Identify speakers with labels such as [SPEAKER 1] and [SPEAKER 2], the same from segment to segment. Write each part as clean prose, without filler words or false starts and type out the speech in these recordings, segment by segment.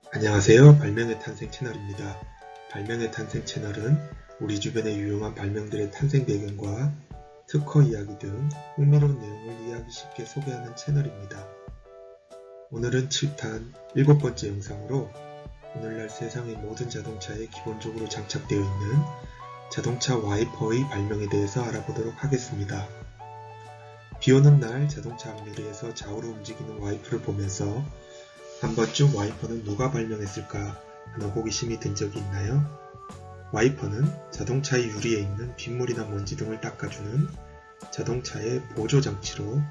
[SPEAKER 1] 안녕하세요. 발명의 탄생 채널입니다. 발명의 탄생 채널은 우리 주변의 유용한 발명들의 탄생 배경과 특허 이야기 등 흥미로운 내용을 이해하기 쉽게 소개하는 채널입니다. 오늘은 7탄 7번째 영상으로 오늘날 세상의 모든 자동차에 기본적으로 장착되어 있는 자동차 와이퍼의 발명에 대해서 알아보도록 하겠습니다. 비오는 날 자동차 앞유리에서 좌우로 움직이는 와이퍼를 보면서 한 번쯤 와이퍼는 누가 발명했을까 하는 호기심이 든 적이 있나요? 와이퍼는 자동차의 유리에 있는 빗물이나 먼지 등을 닦아주는 자동차의 보조장치로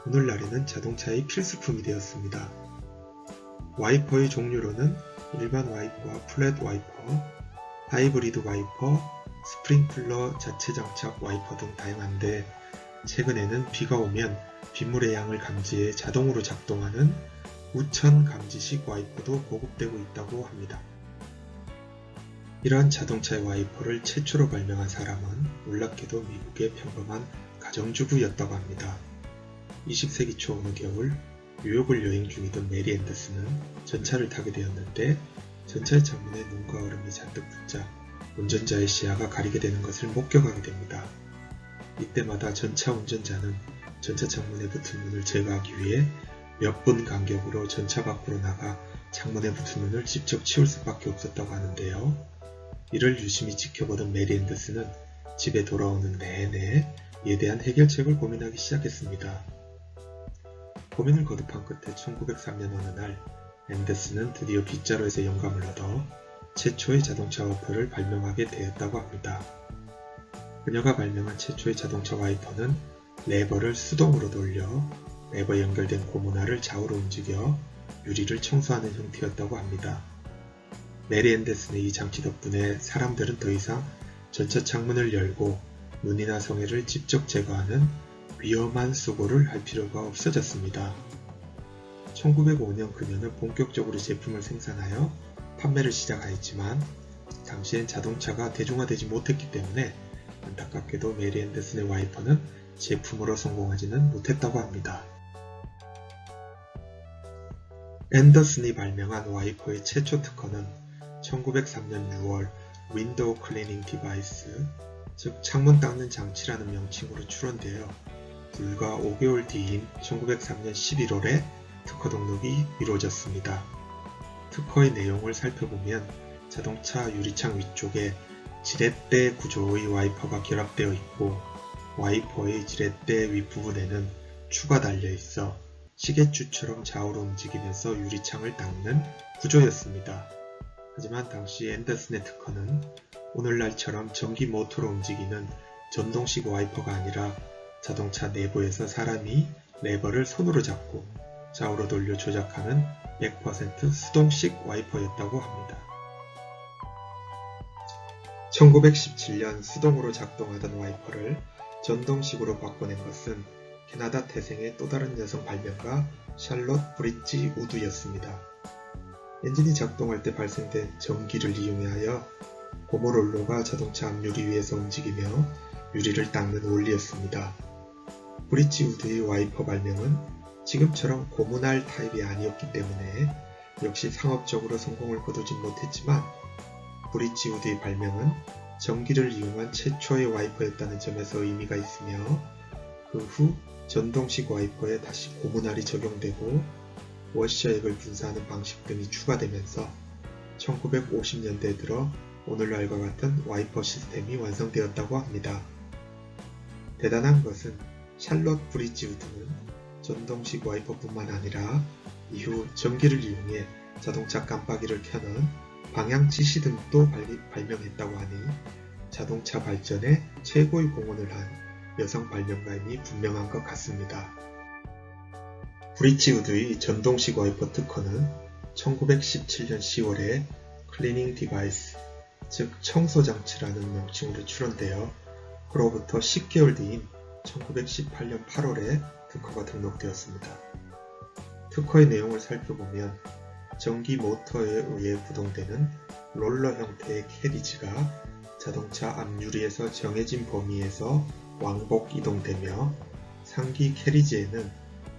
[SPEAKER 1] 오늘날에는 자동차의 필수품이 되었습니다. 와이퍼의 종류로는 일반 와이퍼와 플랫 와이퍼, 하이브리드 와이퍼, 스프링클러 자체 장착 와이퍼 등 다양한데 최근에는 비가 오면 빗물의 양을 감지해 자동으로 작동하는 우천 감지식 와이퍼도 보급되고 있다고 합니다. 이러한 자동차의 와이퍼를 최초로 발명한 사람은 놀랍게도 미국의 평범한 가정주부였다고 합니다. 20세기 초 어느 겨울 뉴욕을 여행 중이던 메리 앤더슨은 전차를 타게 되었는데 전차의 창문에 눈과 얼음이 잔뜩 붙자 운전자의 시야가 가리게 되는 것을 목격하게 됩니다. 이때마다 전차 운전자는 전차 창문에 붙은 눈을 제거하기 위해 몇 분 간격으로 전차 밖으로 나가 창문에 붙은 눈을 직접 치울 수밖에 없었다고 하는데요. 이를 유심히 지켜보던 메리 앤더슨은 집에 돌아오는 내내 이에 대한 해결책을 고민하기 시작했습니다. 고민을 거듭한 끝에 1903년 어느 날 앤더슨은 드디어 빗자루에서 영감을 얻어 최초의 자동차 와이퍼를 발명하게 되었다고 합니다. 그녀가 발명한 최초의 자동차 와이퍼는 레버를 수동으로 돌려 레버에 연결된 고무날을 좌우로 움직여 유리를 청소하는 형태였다고 합니다. 메리 앤더슨의 이 장치 덕분에 사람들은 더 이상 전차 창문을 열고 눈이나 성에를 직접 제거하는 위험한 수고를 할 필요가 없어졌습니다. 1905년 그녀는 본격적으로 제품을 생산하여 판매를 시작하였지만 당시엔 자동차가 대중화되지 못했기 때문에 안타깝게도 메리 앤더슨의 와이퍼는 제품으로 성공하지는 못했다고 합니다. 앤더슨이 발명한 와이퍼의 최초 특허는 1903년 6월 윈도우 클리닝 디바이스, 즉 창문 닦는 장치라는 명칭으로 출원되어 불과 5개월 뒤인 1903년 11월에 특허 등록이 이루어졌습니다. 특허의 내용을 살펴보면 자동차 유리창 위쪽에 지렛대 구조의 와이퍼가 결합되어 있고 와이퍼의 지렛대 윗부분에는 추가 달려 있어 시계추처럼 좌우로 움직이면서 유리창을 닦는 구조였습니다. 하지만 당시 앤더슨의 특허는 오늘날처럼 전기 모터로 움직이는 전동식 와이퍼가 아니라 자동차 내부에서 사람이 레버를 손으로 잡고 좌우로 돌려 조작하는 100% 수동식 와이퍼였다고 합니다. 1917년 수동으로 작동하던 와이퍼를 전동식으로 바꿔낸 것은 캐나다 태생의 또 다른 여성 발명가 샬롯 브릿지 우드였습니다. 엔진이 작동할 때 발생된 전기를 이용하여 고무롤러가 자동차 앞유리 위에서 움직이며 유리를 닦는 원리였습니다. 브릿지 우드의 와이퍼 발명은 지금처럼 고무날 타입이 아니었기 때문에 역시 상업적으로 성공을 거두진 못했지만 브릿지 우드의 발명은 전기를 이용한 최초의 와이퍼였다는 점에서 의미가 있으며 그 후 전동식 와이퍼에 다시 고무날이 적용되고 워셔액을 분사하는 방식 등이 추가되면서 1950년대에 들어 오늘날과 같은 와이퍼 시스템이 완성되었다고 합니다. 대단한 것은 샬롯 브릿지 우드는 전동식 와이퍼뿐만 아니라 이후 전기를 이용해 자동차 깜빡이를 켜는 방향 지시 등도 발명했다고 하니 자동차 발전에 최고의 공헌을 한 여성 발명가임이 분명한 것 같습니다. 브릿지 우드의 전동식 와이퍼 특허는 1917년 10월에 클리닝 디바이스, 즉 청소장치라는 명칭으로 출원되어 그로부터 10개월 뒤인 1918년 8월에 특허가 등록되었습니다. 특허의 내용을 살펴보면 전기 모터에 의해 구동되는 롤러 형태의 캐리지가 자동차 앞유리에서 정해진 범위에서 왕복 이동되며 상기 캐리지에는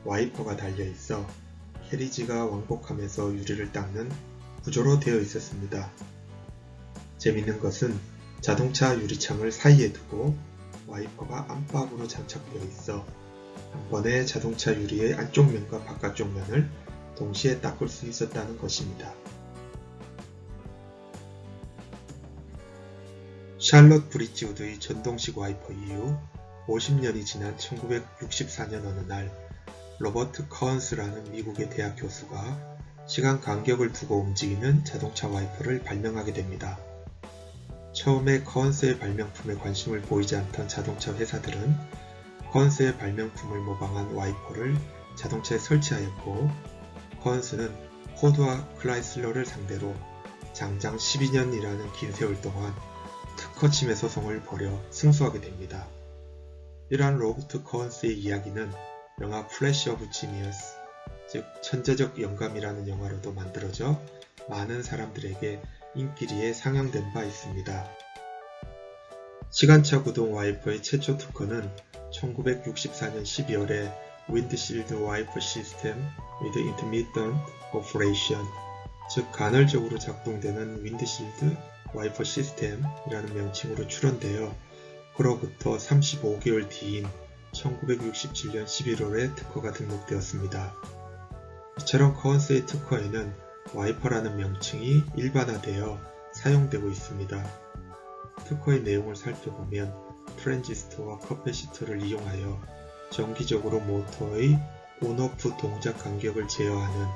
[SPEAKER 1] 와이퍼가 달려있어 캐리지가 왕복하면서 유리를 닦는 구조로 되어 있었습니다. 재밌는 것은 자동차 유리창을 사이에 두고 와이퍼가 안팎으로 장착되어 있어 한 번에 자동차 유리의 안쪽 면과 바깥쪽 면을 동시에 닦을 수 있었다는 것입니다. 샬럿 브리지우드의 전동식 와이퍼 이후 50년이 지난 1964년 어느 날 로버트 커언스라는 미국의 대학 교수가 시간 간격을 두고 움직이는 자동차 와이퍼를 발명하게 됩니다. 처음에 커언스의 발명품에 관심을 보이지 않던 자동차 회사들은 커언스의 발명품을 모방한 와이퍼를 자동차에 설치하였고 커언스는 포드와 클라이슬러를 상대로 장장 12년이라는 긴 세월 동안 특허 침해 소송을 벌여 승소하게 됩니다. 이러한 로버트 커언스의 이야기는 영화 플래시 오브 지니어스, 즉 천재적 영감이라는 영화로도 만들어져 많은 사람들에게 인기리에 상영된 바 있습니다. 시간차 구동 와이퍼의 최초 특허는 1964년 12월에 윈드실드 와이퍼 시스템 with intermittent operation, 즉 간헐적으로 작동되는 윈드실드 와이퍼 시스템이라는 명칭으로 출원되어 그로부터 35개월 뒤인 1967년 11월에 특허가 등록되었습니다. 이처럼 커언스의 특허에는 와이퍼라는 명칭이 일반화되어 사용되고 있습니다. 특허의 내용을 살펴보면 트랜지스터와 커패시터를 이용하여 정기적으로 모터의 온오프 동작 간격을 제어하는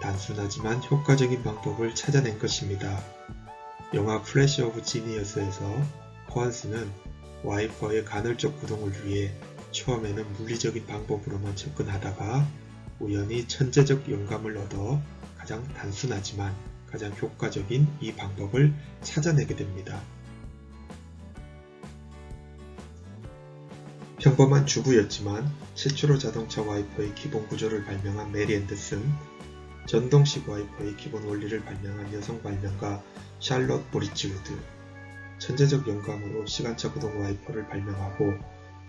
[SPEAKER 1] 단순하지만 효과적인 방법을 찾아낸 것입니다. 영화 플래시 오브 지니어스에서 커언스는 와이퍼의 간헐적 구동을 위해 처음에는 물리적인 방법으로만 접근하다가 우연히 천재적 영감을 얻어 가장 단순하지만 가장 효과적인 이 방법을 찾아내게 됩니다. 평범한 주부였지만 최초로 자동차 와이퍼의 기본 구조를 발명한 메리 앤더슨, 전동식 와이퍼의 기본 원리를 발명한 여성 발명가 샬럿 브리지우드, 천재적 영감으로 시간차 구동 와이퍼를 발명하고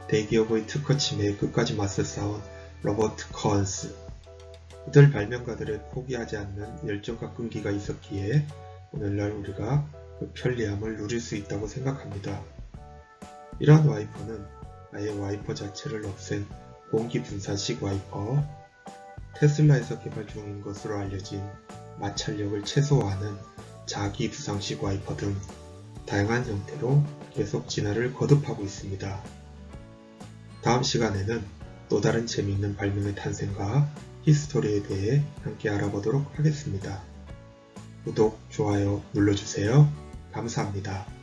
[SPEAKER 1] 대기업의 특허 침해에 끝까지 맞서 싸운 로버트 커언스, 이들 발명가들의 포기하지 않는 열정과 끈기가 있었기에 오늘날 우리가 그 편리함을 누릴 수 있다고 생각합니다. 이러한 와이퍼는 아예 와이퍼 자체를 없앤 공기 분사식 와이퍼, 테슬라에서 개발 중인 것으로 알려진 마찰력을 최소화하는 자기 부상식 와이퍼 등 다양한 형태로 계속 진화를 거듭하고 있습니다. 다음 시간에는 또 다른 재미있는 발명의 탄생과 히스토리에 대해 함께 알아보도록 하겠습니다. 구독, 좋아요 눌러주세요. 감사합니다.